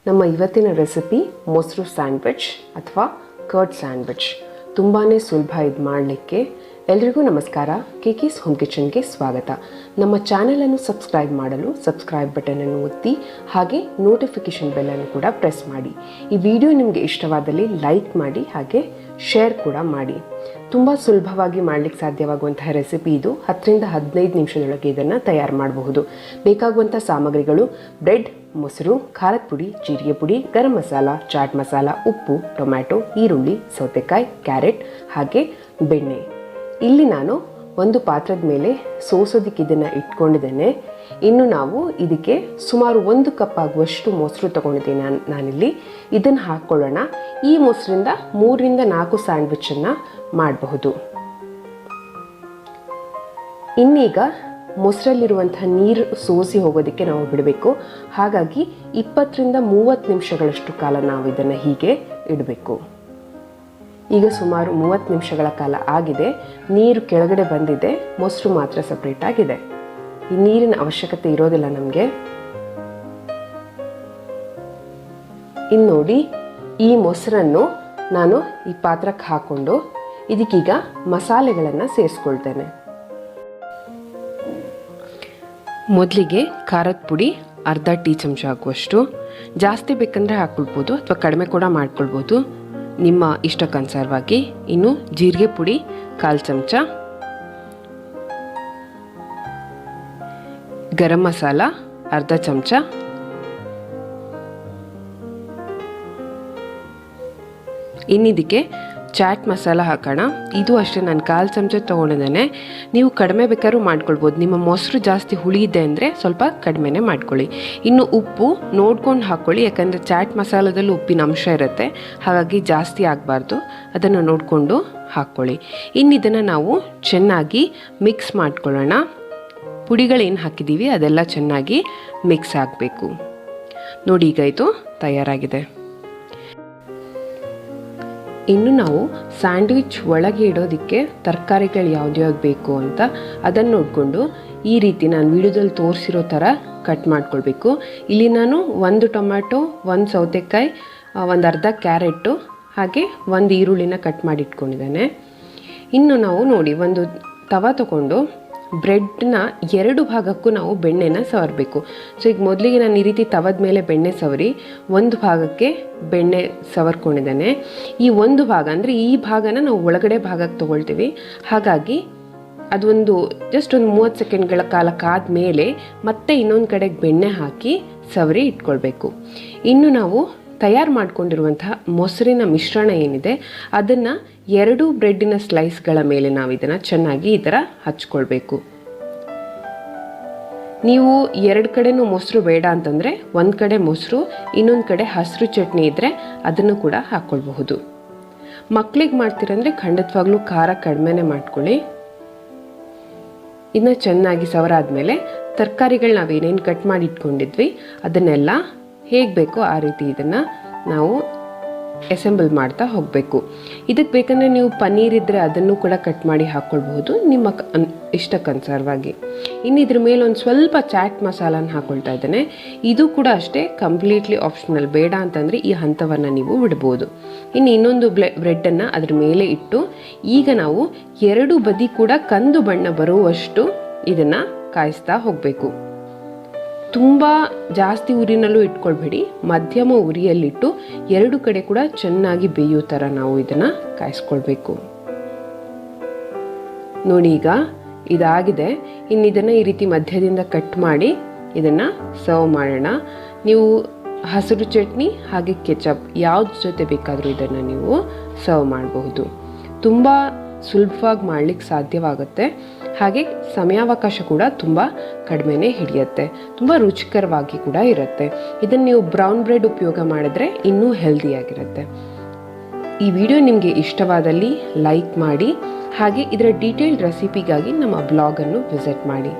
ನಮ್ಮ ಇವತ್ತಿನ ರೆಸಿಪಿ ಮೊಸರು ಸ್ಯಾಂಡ್ವಿಚ್ ಅಥವಾ ಕರ್ಡ್ ಸ್ಯಾಂಡ್ವಿಚ್. ತುಂಬಾ ಸುಲಭ ಇದು ಮಾಡಲಿಕ್ಕೆ. ಎಲ್ರಿಗೂ ನಮಸ್ಕಾರ. ಕೇಕೀಸ್ ಹೋಮ್ ಕಿಚನ್ಗೆ ಸ್ವಾಗತ. ನಮ್ಮ ಚಾನಲನ್ನು ಸಬ್ಸ್ಕ್ರೈಬ್ ಮಾಡಲು ಸಬ್ಸ್ಕ್ರೈಬ್ ಬಟನನ್ನು ಒತ್ತಿ ಹಾಗೆ ನೋಟಿಫಿಕೇಷನ್ ಬೆಲ್ಲನ್ನು ಕೂಡ ಪ್ರೆಸ್ ಮಾಡಿ. ಈ ವಿಡಿಯೋ ನಿಮಗೆ ಇಷ್ಟವಾದಲ್ಲಿ ಲೈಕ್ ಮಾಡಿ ಹಾಗೆ ಶೇರ್ ಕೂಡ ಮಾಡಿ. ತುಂಬ ಸುಲಭವಾಗಿ ಮಾಡಲಿಕ್ಕೆ ಸಾಧ್ಯವಾಗುವಂತಹ ರೆಸಿಪಿ ಇದು. 10 ರಿಂದ 15 ನಿಮಿಷದೊಳಗೆ ಇದನ್ನು ತಯಾರು ಮಾಡಬಹುದು. ಬೇಕಾಗುವಂಥ ಸಾಮಗ್ರಿಗಳು: ಬ್ರೆಡ್, ಮೊಸರು, ಖಾರದ ಪುಡಿ, ಜೀರಿಗೆ ಪುಡಿ, ಗರಂ ಮಸಾಲ, ಚಾಟ್ ಮಸಾಲ, ಉಪ್ಪು, ಟೊಮ್ಯಾಟೊ, ಈರುಳ್ಳಿ, ಸೌತೆಕಾಯಿ, ಕ್ಯಾರೆಟ್ ಹಾಗೆ ಬೆಣ್ಣೆ. ಇಲ್ಲಿ ನಾನು ಒಂದು ಪಾತ್ರದ ಮೇಲೆ ಸೋಸೋದಕ್ಕೆ ಇದನ್ನು ಇಟ್ಕೊಂಡಿದ್ದೇನೆ. ಇನ್ನು ನಾವು ಇದಕ್ಕೆ ಸುಮಾರು 1 ಕಪ್ ಆಗುವಷ್ಟು ಮೊಸರು ತೊಗೊಂಡಿದ್ದೀನಿ ನಾನಿಲ್ಲಿ. ಇದನ್ನು ಹಾಕ್ಕೊಳ್ಳೋಣ. ಈ ಮೊಸರಿಂದ 3 ರಿಂದ 4 ಸ್ಯಾಂಡ್ವಿಚನ್ನು ಮಾಡಬಹುದು. ಇನ್ನೀಗ ಮೊಸರಲ್ಲಿರುವಂಥ ನೀರು ಸೋಸಿ ಹೋಗೋದಕ್ಕೆ ನಾವು ಬಿಡಬೇಕು. ಹಾಗಾಗಿ 20 ರಿಂದ 30 ನಿಮಿಷಗಳಷ್ಟು ಕಾಲ ನಾವು ಇದನ್ನು ಹೀಗೆ ಇಡಬೇಕು. ಈಗ ಸುಮಾರು 30 ನಿಮಿಷಗಳ ಕಾಲ ಆಗಿದೆ. ನೀರು ಕೆಳಗಡೆ ಬಂದಿದೆ, ಮೊಸರು ಮಾತ್ರ ಸಪ್ರೇಟ್ ಆಗಿದೆ. ಈ ನೀರಿನ ಅವಶ್ಯಕತೆ ಇರೋದಿಲ್ಲ ನಮಗೆ. ಇನ್ನು ನೋಡಿ, ಈ ಮೊಸರನ್ನು ನಾನು ಈ ಪಾತ್ರಕ್ಕೆ ಹಾಕ್ಕೊಂಡು ಇದಕ್ಕೀಗ ಮಸಾಲೆಗಳನ್ನು ಸೇರಿಸ್ಕೊಳ್ತೇನೆ. ಮೊದಲಿಗೆ ಖಾರದ ಪುಡಿ ಅರ್ಧ ಟೀ ಚಮಚ ಆಗುವಷ್ಟು. ಜಾಸ್ತಿ ಬೇಕಂದರೆ ಹಾಕ್ಕೊಳ್ಬೋದು ಅಥವಾ ಕಡಿಮೆ ಕೂಡ ಮಾಡ್ಕೊಳ್ಬೋದು, ನಿಮ್ಮ ಇಷ್ಟಕ್ಕನುಸಾರವಾಗಿ. ಇನ್ನು ಜೀರಿಗೆ ಪುಡಿ 1/4 ಚಮಚ, ಗರಂ ಮಸಾಲ ಅರ್ಧ ಚಮಚ, ಇನ್ನಿದಕ್ಕೆ ಚಾಟ್ ಮಸಾಲ ಹಾಕೋಣ. ಇದು ಅಷ್ಟೇ, ನಾನು 1/4 ಚಮಚ ತೊಗೊಂಡಿದ್ದೇನೆ. ನೀವು ಕಡಿಮೆ ಬೇಕಾದ್ರೂ ಮಾಡ್ಕೊಳ್ಬೋದು. ನಿಮ್ಮ ಮೊಸರು ಜಾಸ್ತಿ ಹುಳಿ ಇದೆ ಅಂದರೆ ಸ್ವಲ್ಪ ಕಡಿಮೆನೇ ಮಾಡ್ಕೊಳ್ಳಿ. ಇನ್ನು ಉಪ್ಪು ನೋಡ್ಕೊಂಡು ಹಾಕ್ಕೊಳ್ಳಿ, ಯಾಕಂದರೆ ಚಾಟ್ ಮಸಾಲದಲ್ಲಿ ಉಪ್ಪಿನ ಅಂಶ ಇರುತ್ತೆ, ಹಾಗಾಗಿ ಜಾಸ್ತಿ ಆಗಬಾರ್ದು. ಅದನ್ನು ನೋಡಿಕೊಂಡು ಹಾಕ್ಕೊಳ್ಳಿ. ಇನ್ನು ಇದನ್ನು ನಾವು ಚೆನ್ನಾಗಿ ಮಿಕ್ಸ್ ಮಾಡ್ಕೊಳ್ಳೋಣ. ಪುಡಿಗಳೇನು ಹಾಕಿದ್ದೀವಿ ಅದೆಲ್ಲ ಚೆನ್ನಾಗಿ ಮಿಕ್ಸ್ ಆಗಬೇಕು. ನೋಡಿ, ಈಗ ಇದು ತಯಾರಾಗಿದೆ. ಇನ್ನು ನಾವು ಸ್ಯಾಂಡ್ವಿಚ್ ಒಳಗೆ ಇಡೋದಕ್ಕೆ ತರಕಾರಿಗಳು ಯಾವ್ದ್ಯಾವ್ದು ಬೇಕು ಅಂತ ಅದನ್ನು ನೋಡಿಕೊಂಡು ಈ ರೀತಿ ನಾನು ವಿಡಿಯೋದಲ್ಲಿ ತೋರಿಸಿರೋ ಥರ ಕಟ್ ಮಾಡ್ಕೊಳ್ಬೇಕು. ಇಲ್ಲಿ ನಾನು 1 ಟೊಮ್ಯಾಟೊ, 1 ಸೌತೆಕಾಯಿ, 1 ಅರ್ಧ ಕ್ಯಾರೆಟು ಹಾಗೆ 1 ಈರುಳ್ಳಿನ ಕಟ್ ಮಾಡಿ ಇಟ್ಕೊಂಡಿದ್ದೇನೆ. ಇನ್ನು ನಾವು ನೋಡಿ, ಒಂದು ತವ ತಗೊಂಡು ಬ್ರೆಡ್ನ 2 ಭಾಗಕ್ಕೂ ನಾವು ಬೆಣ್ಣೆನ ಸವರಬೇಕು. ಸೊ ಈಗ ಮೊದಲಿಗೆ ನಾನು ಈ ರೀತಿ ತವದ ಮೇಲೆ ಬೆಣ್ಣೆ ಸವರಿ 1 ಭಾಗಕ್ಕೆ ಬೆಣ್ಣೆ ಸವರ್ಕೊಂಡಿದ್ದೇನೆ. ಈ 1 ಭಾಗ ಅಂದರೆ ಈ ಭಾಗನ ನಾವು ಒಳಗಡೆ ಭಾಗಕ್ಕೆ ತೊಗೊಳ್ತೀವಿ. ಹಾಗಾಗಿ ಅದೊಂದು ಜಸ್ಟ್ ಒಂದು 30 ಸೆಕೆಂಡ್ಗಳ ಕಾಲ ಕಾದ ಮೇಲೆ ಮತ್ತೆ ಇನ್ನೊಂದು ಕಡೆಗೆ ಬೆಣ್ಣೆ ಹಾಕಿ ಸವರಿ ಇಟ್ಕೊಳ್ಬೇಕು. ಇನ್ನು ನಾವು ತಯಾರು ಮಾಡ್ಕೊಂಡಿರುವಂತಹ ಮೊಸರಿನ ಮಿಶ್ರಣ ಏನಿದೆ ಅದನ್ನು 2 ಬ್ರೆಡ್ಡಿನ ಸ್ಲೈಸ್ಗಳ ಮೇಲೆ ನಾವು ಇದನ್ನು ಚೆನ್ನಾಗಿ ಈ ಥರ ಹಚ್ಕೊಳ್ಬೇಕು. ನೀವು 2 ಕಡೆನೂ ಮೊಸರು ಬೇಡ ಅಂತಂದರೆ 1 ಕಡೆ ಮೊಸರು, ಇನ್ನೊಂದು ಕಡೆ ಹಸಿರು ಚಟ್ನಿ ಇದ್ದರೆ ಅದನ್ನು ಕೂಡ ಹಾಕ್ಕೊಳ್ಬಹುದು. ಮಕ್ಕಳಿಗೆ ಮಾಡ್ತೀರಂದರೆ ಖಂಡಿತವಾಗ್ಲೂ ಖಾರ ಕಡಿಮೆನೇ ಮಾಡ್ಕೊಳ್ಳಿ. ಇನ್ನು ಚೆನ್ನಾಗಿ ಸವರಾದ್ಮೇಲೆ ತರಕಾರಿಗಳು ನಾವೇನೇನು ಕಟ್ ಮಾಡಿ ಇಟ್ಕೊಂಡಿದ್ವಿ ಅದನ್ನೆಲ್ಲ ಹೇಗೆ ಬೇಕೋ ಆ ರೀತಿ ಇದನ್ನು ನಾವು ಅಸೆಂಬಲ್ ಮಾಡ್ತಾ ಹೋಗಬೇಕು. ಇದಕ್ಕೆ ಬೇಕಂದರೆ ನೀವು ಪನ್ನೀರ್ ಇದ್ದರೆ ಅದನ್ನು ಕೂಡ ಕಟ್ ಮಾಡಿ ಹಾಕ್ಕೊಳ್ಬಹುದು, ನಿಮ್ಮ ಇಷ್ಟಕ್ಕನುಸಾರವಾಗಿ. ಇನ್ನು ಇದ್ರ ಮೇಲೆ ಒಂದು ಸ್ವಲ್ಪ ಚಾಟ್ ಮಸಾಲಾನ ಹಾಕ್ಕೊಳ್ತಾ ಇದ್ದೇನೆ. ಇದು ಕೂಡ ಅಷ್ಟೇ ಕಂಪ್ಲೀಟ್ಲಿ ಆಪ್ಷನಲ್. ಬೇಡ ಅಂತಂದರೆ ಈ ಹಂತವನ್ನು ನೀವು ಬಿಡ್ಬೋದು. ಇನ್ನು ಇನ್ನೊಂದು ಬ್ರೆಡ್ಡನ್ನು ಅದ್ರ ಮೇಲೆ ಇಟ್ಟು ಈಗ ನಾವು 2 ಬದಿ ಕೂಡ ಕಂದು ಬಣ್ಣ ಬರುವಷ್ಟು ಇದನ್ನು ಕಾಯಿಸ್ತಾ ಹೋಗಬೇಕು. ತುಂಬ ಜಾಸ್ತಿ ಉರಿನಲ್ಲೂ ಇಟ್ಕೊಳ್ಬೇಡಿ, ಮಧ್ಯಮ ಉರಿಯಲ್ಲಿಟ್ಟು 2 ಕಡೆ ಕೂಡ ಚೆನ್ನಾಗಿ ಬೇಯೋ ಥರ ನಾವು ಇದನ್ನು ಕಾಯಿಸ್ಕೊಳ್ಬೇಕು. ನೋಡಿ, ಈಗ ಇದಾಗಿದೆ. ಇನ್ನು ಇದನ್ನು ಈ ರೀತಿ ಮಧ್ಯದಿಂದ ಕಟ್ ಮಾಡಿ ಇದನ್ನು ಸರ್ವ್ ಮಾಡೋಣ. ನೀವು ಹಸಿರು ಚಟ್ನಿ ಹಾಗೆ ಕೆಚಪ್ ಯಾವ್ದು ಜೊತೆ ಬೇಕಾದರೂ ಇದನ್ನು ನೀವು ಸರ್ವ್ ಮಾಡಬಹುದು. ತುಂಬ ಸುಲಭವಾಗಿ ಮಾಡಲಿಕ್ಕೆ ಸಾಧ್ಯವಾಗುತ್ತೆ. ಹಾಗೆ ಸಮಯಾವಕಾಶ ಕೂಡ ತುಂಬ ಕಡಿಮೆನೇ ಹಿಡಿಯುತ್ತೆ. ತುಂಬ ರುಚಿಕರವಾಗಿ ಕೂಡ ಇರುತ್ತೆ. ಇದನ್ನು ನೀವು ಬ್ರೌನ್ ಬ್ರೆಡ್ ಉಪಯೋಗ ಮಾಡಿದ್ರೆ ಇನ್ನೂ ಹೆಲ್ದಿಯಾಗಿರುತ್ತೆ. ಈ ವಿಡಿಯೋ ನಿಮಗೆ ಇಷ್ಟವಾದಲ್ಲಿ ಲೈಕ್ ಮಾಡಿ ಹಾಗೆ ಇದರ ಡೀಟೇಲ್ಡ್ ರೆಸಿಪಿಗಾಗಿ ನಮ್ಮ ಬ್ಲಾಗನ್ನು ವಿಸಿಟ್ ಮಾಡಿ.